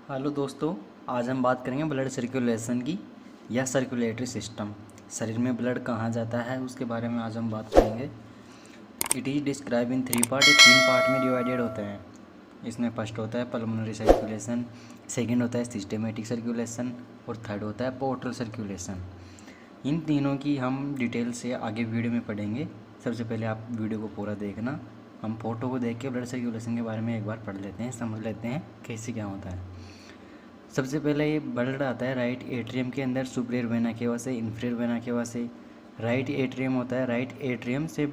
Hello दोस्तों, आज हम बात करेंगे ब्लड सर्कुलेशन की या सर्कुलेटरी सिस्टम। शरीर में ब्लड कहाँ जाता है उसके बारे में आज हम बात करेंगे। It is describe in 3 part. ये 3 पार्ट में डिवाइडेड होते हैं। इसमें फर्स्ट होता है पल्मोनरी सर्कुलेशन, सेकंड होता है सिस्टेमेटिक सर्कुलेशन और थर्ड होता है पोर्टल सर्कुलेशन। इन तीनों की हम डिटेल से आगे वीडियो में पढ़ेंगे। सबसे पहले आप वीडियो को पूरा देखना। हम फोटो को देख के ब्लड सर्कुलेशन के बारे में एक बार पढ़ लेते हैं, समझ लेते हैं कैसे क्या होता है। सबसे पहले ये ब्लड आता है राइट एट्रियम के अंदर, सुपीरियर वेना केवा से, इन्फीरियर वेना केवा से। राइट एट्रियम होता है, राइट एट्रियम से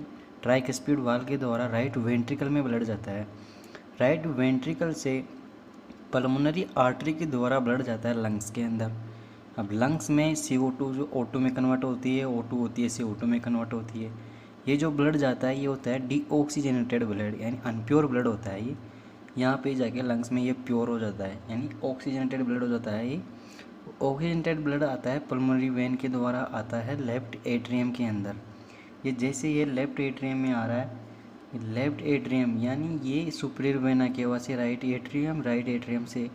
ट्राइकस्पिड वाल्व के द्वारा राइट वेंट्रिकल में ब्लड जाता है। राइट वेंट्रिकल से पल्मोनरी आर्टरी के द्वारा ब्लड जाता है लंग्स के अंदर। अब लंग्स में CO2 जो O2 में कन्वर्ट होती है, O2 होती है CO2 में कन्वर्ट होती है। ये जो ब्लड जाता है ये होता है डीऑक्सीजनेटेड ब्लड, यानी अनप्योर ब्लड होता है ये। यहाँ पे जाके लंग्स में ये प्योर हो जाता है, यानी ऑक्सीजनेटेड ब्लड हो जाता है ये। ऑक्सीजनेटेड ब्लड आता है पल्मोनरी वेन के द्वारा, आता है लेफ्ट एट्रियम के अंदर। ये जैसे ये लेफ्ट एट्रियम में आ रहा है, लेफ्ट एट्रियम यानी ये सुपीरियर वेना केवा से राइट एट्रियम, राइट एट्रियम से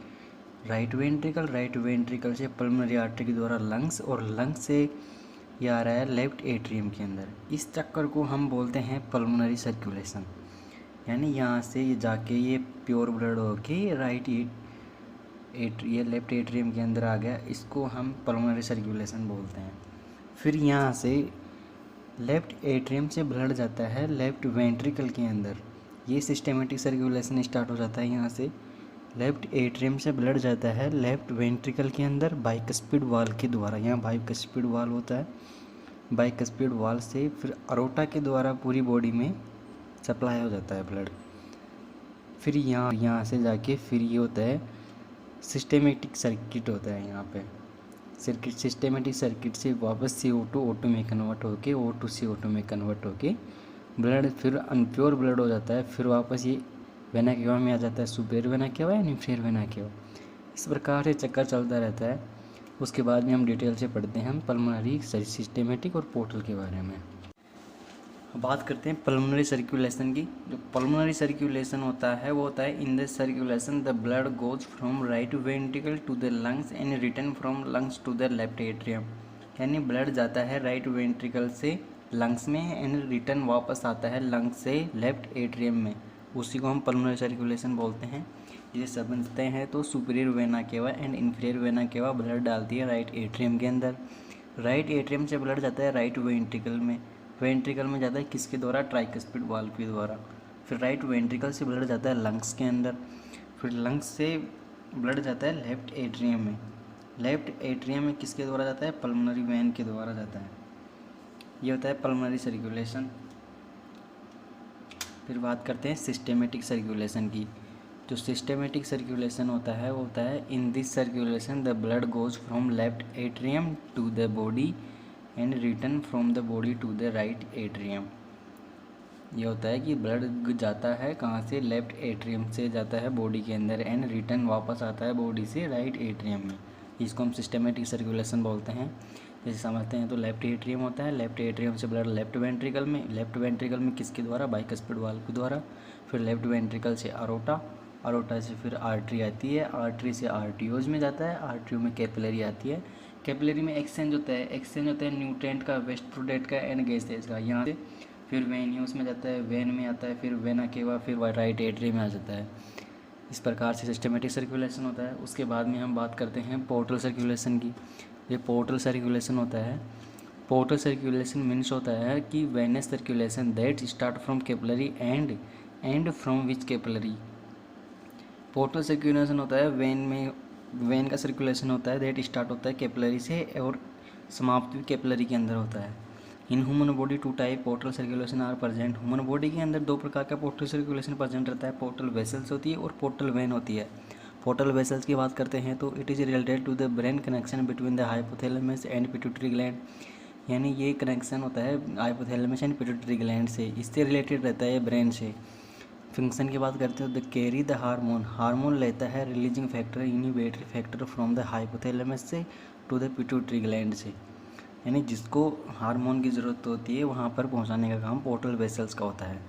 राइट वेंट्रिकल, राइट वेंट्रिकल से पल्मोनरी आर्टरी के द्वारा लंग्स, और लंग्स से ये आ रहा है लेफ्ट एट्रियम के अंदर। इस चक्कर को हम बोलते हैं पल्मोनरी सर्कुलेशन। यानी यहाँ से ये जाके ये प्योर ब्लड होके राइट ये लेफ्ट एट्रियम के अंदर आ गया, इसको हम पल्मोनरी सर्कुलेशन बोलते हैं। फिर यहाँ से लेफ्ट एट्रियम से ब्लड जाता है लेफ्ट वेंट्रिकल के अंदर, ये सिस्टेमेटिक सर्कुलेशन स्टार्ट हो जाता है। यहाँ से लेफ्ट एट्रियम से ब्लड जाता है लेफ्ट वेंट्रिकल के अंदर बाइकस्पिड वाल के द्वारा। यहाँ बाइकस्पिड वाल होता है, बाइकस्पिड वाल से फिर अरोटा के द्वारा पूरी बॉडी में सप्लाई हो जाता है ब्लड। फिर यहाँ से जाके फिर ये होता है सिस्टेमेटिक सर्किट होता है। यहाँ पे सर्किट, सिस्टेमेटिक सर्किट से वापस CO2 O2 में कन्वर्ट होके O2 CO2 में कन्वर्ट होके ब्लड फिर अनप्योर ब्लड हो जाता है। फिर वापस ये वेना केवा में आ जाता है, सुपीरियर वेना केवा या इन्फीरियर वेना केवा। इस प्रकार से चक्कर चलता रहता है। उसके बाद में हम डिटेल से पढ़ते हैं हम पल्मोनरी, सिस्टेमेटिक और पोर्टल के बारे में। बात करते हैं पल्मोनरी सर्कुलेशन की। जो पल्मोनरी सर्कुलेशन होता है वो होता है in the circulation the blood goes from right ventricle to the lungs and return from lungs to the left atrium. यानी ब्लड जाता है राइट वेंट्रिकल से लंग्स में एंड रिटर्न वापस आता है लंग्स से लेफ्ट एट्रियम में। उसी को हम पल्मोनरी सर्कुलेशन बोलते हैं। ये समझते हैं तो superior vena cava and inferior vena cava blood डालती है राइट एट्रियम के अंदर। राइट एट्रियम से ब्लड जाता है राइट वेंट्रिकल में, वेंट्रिकल में जाता है किसके द्वारा, ट्राइकस्पिड वाल्व के द्वारा। फिर राइट वेंट्रिकल से ब्लड जाता है लंग्स के अंदर। फिर लंग्स से ब्लड जाता है लेफ्ट एट्रियम में। लेफ्ट एट्रियम में किसके द्वारा जाता है, पल्मोनरी वेन के द्वारा जाता है। ये होता है पल्मोनरी सर्कुलेशन। फिर बात करते हैं सिस्टेमेटिक सर्कुलेशन की। जो सिस्टेमेटिक सर्कुलेशन होता है वो होता है in this circulation the blood goes from left atrium to the body and return from the body to the right atrium. ये होता है कि ब्लड जाता है कहाँ से, लेफ्ट एट्रियम से जाता है बॉडी के अंदर एंड रिटर्न वापस आता है बॉडी से राइट एट्रियम में। इसको हम सिस्टेमेटिक सर्कुलेशन बोलते हैं। जैसे समझते हैं तो लेफ्ट एट्रियम होता है, लेफ्ट एट्रियम से ब्लड लेफ्ट वेंट्रिकल में, लेफ्ट वेंट्रिकल में किसके द्वारा, बाइकस्पिड वाल्व के द्वारा। फिर लेफ्ट वेंट्रिकल से अरोटा, अरोटा से फिर आर्टरी आती है, आर्टरी से आर्टियोज में जाता है, आर्टियो में कैपिलरी आती है। कैपिलरी में एक्सचेंज होता है, एक्सचेंज होता है न्यूट्रेंट का, वेस्ट प्रोडक्ट का एंड गैसेज का। यहाँ से फिर वेन्यूज में जाता है, वेन में आता है, फिर वेना केवा, फिर राइट एट्री में आ जाता है। इस प्रकार से सिस्टेमेटिक सर्कुलेशन होता है। उसके बाद में हम बात करते हैं पोर्टल सर्कुलेशन की। ये पोर्टल सर्कुलेशन होता है, पोर्टल सर्कुलेशन मीन्स होता है कि venous circulation that start from capillary and from which capillary. Portal circulation होता है वेन में, वेन का सर्कुलेशन होता है दैट स्टार्ट होता है कैपिलरी से और समाप्त भी कैपिलरी के अंदर होता है। In human body 2 type portal circulation are present. Human body के अंदर 2 प्रकार का पोर्टल सर्कुलेशन प्रेजेंट रहता है, पोर्टल वेसल्स होती है और पोर्टल वेन होती है। पोर्टल वेसल्स की बात करते हैं तो it is related to the brain connection between the hypothalamus and pituitary gland. यानी ये कनेक्शन होता है हाइपोथैलेमस एंड पिट्यूटरी ग्लैंड से, इससे रिलेटेड रहता है ब्रेन से। फंक्शन की बात करते हो the carry the hormone, hormone लेता है releasing factor, inhibitory factor from the hypothalamus से टू द पिट्यूटरी ग्लैंड से। यानी जिसको हार्मोन की ज़रूरत होती है वहाँ पर पहुँचाने का काम पोर्टल वेसल्स का होता है।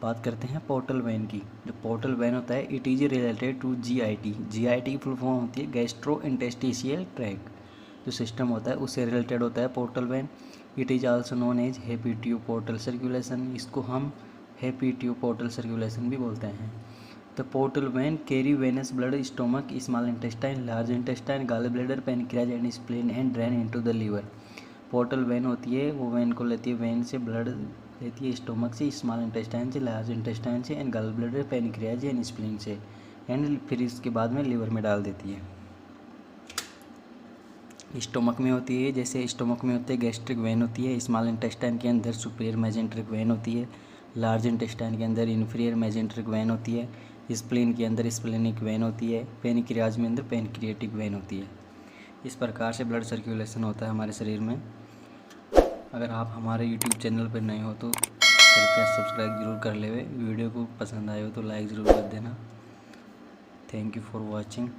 बात करते हैं पोर्टल वेन की। जो पोर्टल वेन होता है it is related to GIT। GIT की फुल फॉर्म होती है गैस्ट्रो इंटेस्टिशियल ट्रैक। जो सिस्टम होता है उससे रिलेटेड होता है portal vein. It is also known as happy tube portal circulation. इसको हम हैप्पी ट्यूब पोर्टल सर्कुलेशन भी बोलते हैं। The portal vein carry venous blood stomach small intestine large intestine gall bladder pancreas and spleen and drain into the liver. Portal vein होती है वो when को लेती है, वेन से ब्लड लेती है स्टोमक से, स्मॉल इंटेस्टाइन से, लार्ज इंटेस्टाइन से and gall bladder pancreas and spleen से, एंड फिर इसके बाद में लीवर में डाल देती है। स्टोमक में होती है, जैसे स्टोमक में होते है गैस्ट्रिक वेन होती है, स्मॉल इंटेस्टाइन के अंदर सुपीरियर मेजेंट्रिक वेन होती है, लार्ज इंटेस्टाइन के अंदर इन्फीरियर मेजेंट्रिक वेन होती है, स्प्लीन के अंदर स्प्लेनिक वेन होती है, पैनक्रियाज में अंदर पैनक्रियाटिक वेन होती है। इस प्रकार से ब्लड सर्कुलेशन होता है हमारे शरीर में। अगर आप हमारे YouTube चैनल पर नए हो तो कृपया सब्सक्राइब जरूर कर लेवे। वीडियो को पसंद आए हो तो लाइक ज़रूर कर देना। Thank you for watching.